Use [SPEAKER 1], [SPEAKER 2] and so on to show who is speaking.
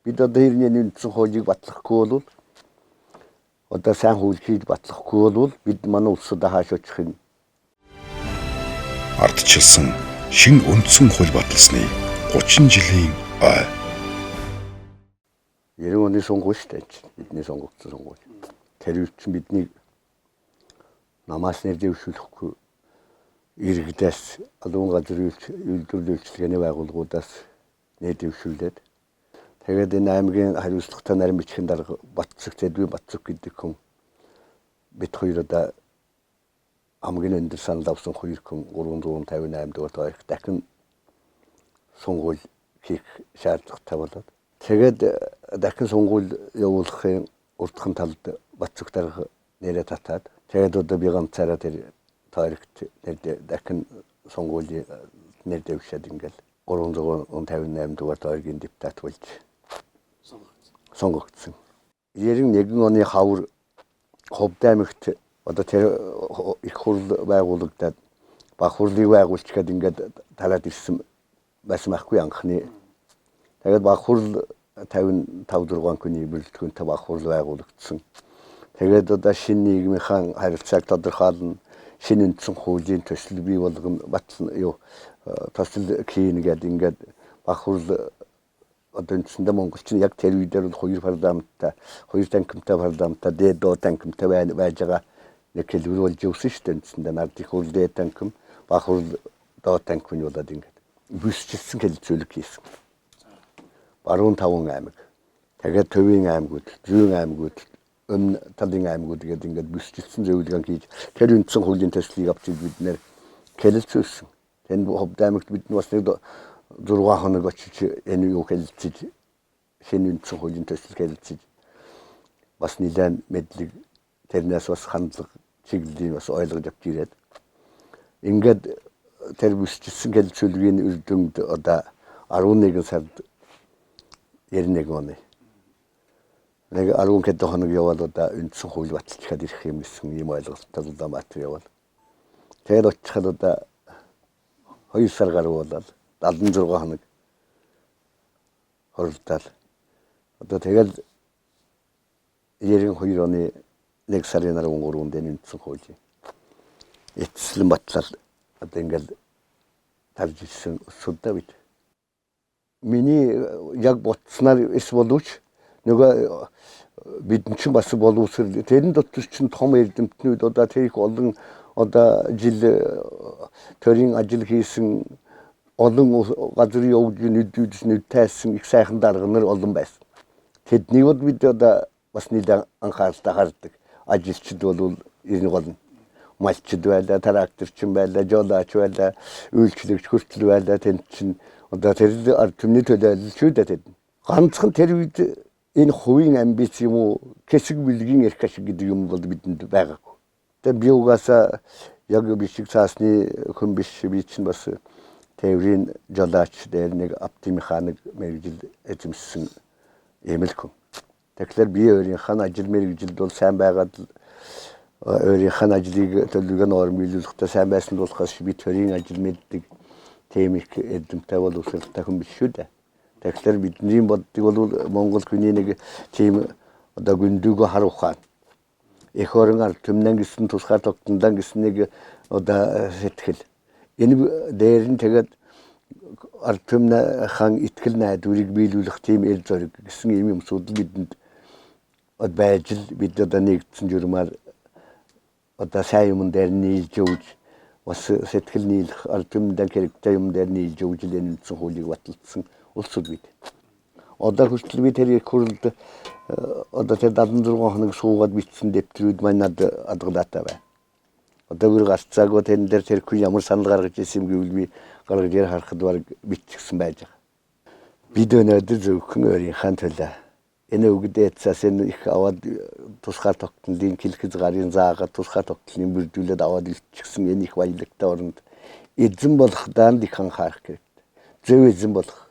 [SPEAKER 1] бид одоо хэрнээ үндсэн хуулийг батлахгүй бол одоо сайн хууль хийж батлахгүй бол бид манай улсуудаа хааш очих юм.
[SPEAKER 2] Ардчилсан шин үндсэн хууль баталсны 30 жилийн ой.
[SPEAKER 1] 90 оны сонгуульч бидний сонгогдсон сонгуульч. Тэр үуч бидний намаас нэр дэвшүүлэхгүй иргэдээс алуун газрын үйлдвэрлэлийн байгууллагуудаас нэр дэвшүүлээд тэгээд энэ аймгийн хариуцлагатай нарийн бичгийн дарга Батцэг Зэдвийн Батцэг гэдэг хүн бид хоёр одоо хамгийн өндөр санал авсан хоёр хүн 358 дугаар тойрог дахин сонгуул хийх шаардлагатай болоод тэгээд дахин сонгуул явуулахын урдхан талд Батцэг дарга нэрээ татаад тэгээд одоо би ганцаараа тэр тойрогт дахин сонгуулийн нэр дэвшээд ингээл 358 дугаар тойргийн депутат болж сонгогдсон. 91 оны хавар Ховд аймагт одоо тэр их хурл байгуулагдаад баг хурлыг байгуулч гээд ингээд талаад ирсэн байсан байхгүй анхны. Тэгээд баг хурл 55 6 хүний бүрэлдэхүүнтэй баг хурл байгуулагдсан. Тэгээд одоо шинэ нийгмийн харилцааг тодорхойлно, шинэ үндсэн хуулийн төсөл бий болгоно, батлна юу төсөл хийн гээд ингээд баг хурл одоо үндсэндээ монголчин яг тэр үедэр бол хоёр парламенттай, хоёр танкимтай парламенттай, дээд танкимтай байж байгаа нэг хэлбэр болж өгсөн шүү дээ. Үндсэндээ нардын хурл дээд танким, баг хурл доод танким болоод ингээд бүсчилсэн хэлцүүлэг хийсэн. Баруун таван аймаг, тэгээд төвийн аймагуд, зүүн аймагуд, өмнө талын аймагуд гэдэг ингээд бүсчилсэн зөвлөгөө хийж тэр үндсэн хуулийн төслийг авч бид нэр хэлэлцүүлсэн. Тэнд Ховд аймагт бид бас нэг 6 хоног очиж энэ юу хэлэлцэж шинэ үндсэн хуулийн төсөл хэлэлцэж бас нэлээд мэдлэг тэрнээс бас хандлага чиглэлийн бас ойлгож авч ирээд ингээд тэр бүсчилсэн хэлэлцүүлгийн үр дүнд одоо 11 сард 91 оны нэг 10 хэдэн хоног яваад одоо үндсэн хууль баталчихад ирэх юм гэсэн ийм ойлголттой Улаанбаатар яваад тэгээд очиход одоо 2 сар гаруй болоод 76 хоног хоролдол. Одоо тэгэл 92 оны 1 сарын 13-нд үндсэн хуулийг эцэслэн батлал одоо ингээл тарж ирсэн судаа бид. Миний яг ботснаар эс боловч нөгөө бидэн чинь бас боловсрол тэрэн дотор чинь том эрдэмтнүүд одоо тэрих олон одоо жил төрийн ажил хийсэн олон газрын явж нүд тайсан их сайхан дарга нар олон байсан. Тэднийг бид одоо бас нэлээд анхааралтай хардаг. Ажилчид бол энэ гол малчид байлаа, тракторчин байлаа, жолооч байлаа, үйлчлэгч хүртэл байлаа. Тэнд чинь одоо тэр ард түмний төлөөлөл шүү дээ тэд. Ганцхан тэр үед энэ хувийн амбиц юм уу, хэсэг бэлгийн эрх ашиг гэдэг юм бол бидэнд байгаагүй. Тэгээ би угаасаа яг бишиг цаасны хүн биш би чинь бас Тэврийн жолооч дээр нэг автомеханик мэргэжил эзэмшсэн юм л хүн. Тэгэхээр би өөрийнхөө ажил мэргэжилд бол сайн байгаад өөрийнхөө ажлыг төлөвлөгөө нормилуулахдаа сайн байсан болохоос би төрийн ажил мэддэг тийм их эзэмтэй бол өсөлттэй хүн биш шүү дээ. Тэгэхээр бидний боддог бол Монгол хүний нэг тийм одоо гүндүүгөө хар ухаан. Эх орон ард түмнэн гэсэн тусгаар тогтнолдан гэсэн нэг одоо сэтгэл. Энэ дээр нь тэгээд ард түмний хан итгэл найдварыг биелүүлэх тийм эл зориг гэсэн ийм юмсууд бидэнд байж л бид одоо нэгдсэн журмаар одоо сайн юм дээр нийлж өгж бас сэтгэл нийлэх ард түмний хэрэгтэй юм дээр нийлж өгж л энэ үндсэн хуулийг баталсан улсууд бид. Одоо хүртэл би тэр их хурлд одоо тэр 76 хоног суугаад бичсэн дэвтрүүд манад адгалаатай байна. Одоо бүр гарцаагүй тэн дээр тэр хүн ямар санал гаргаж ирсэн юм гэвэл би гаргаж ирэх харахад баг бичсэн байж байгаа. Бид өнөөдөр зөвхөн өөрийнхөө төлөө энэ үгдээ цаас энэ их аваад тусгаар тогтнолын хэлхэз гарын заагаад тусгаар тогтнолын бүрдүүлээд аваад илчихсэн энэ их баялагтай оронд эзэн болох даанд их анхаарах хэрэгтэй. Зөв эзэн болох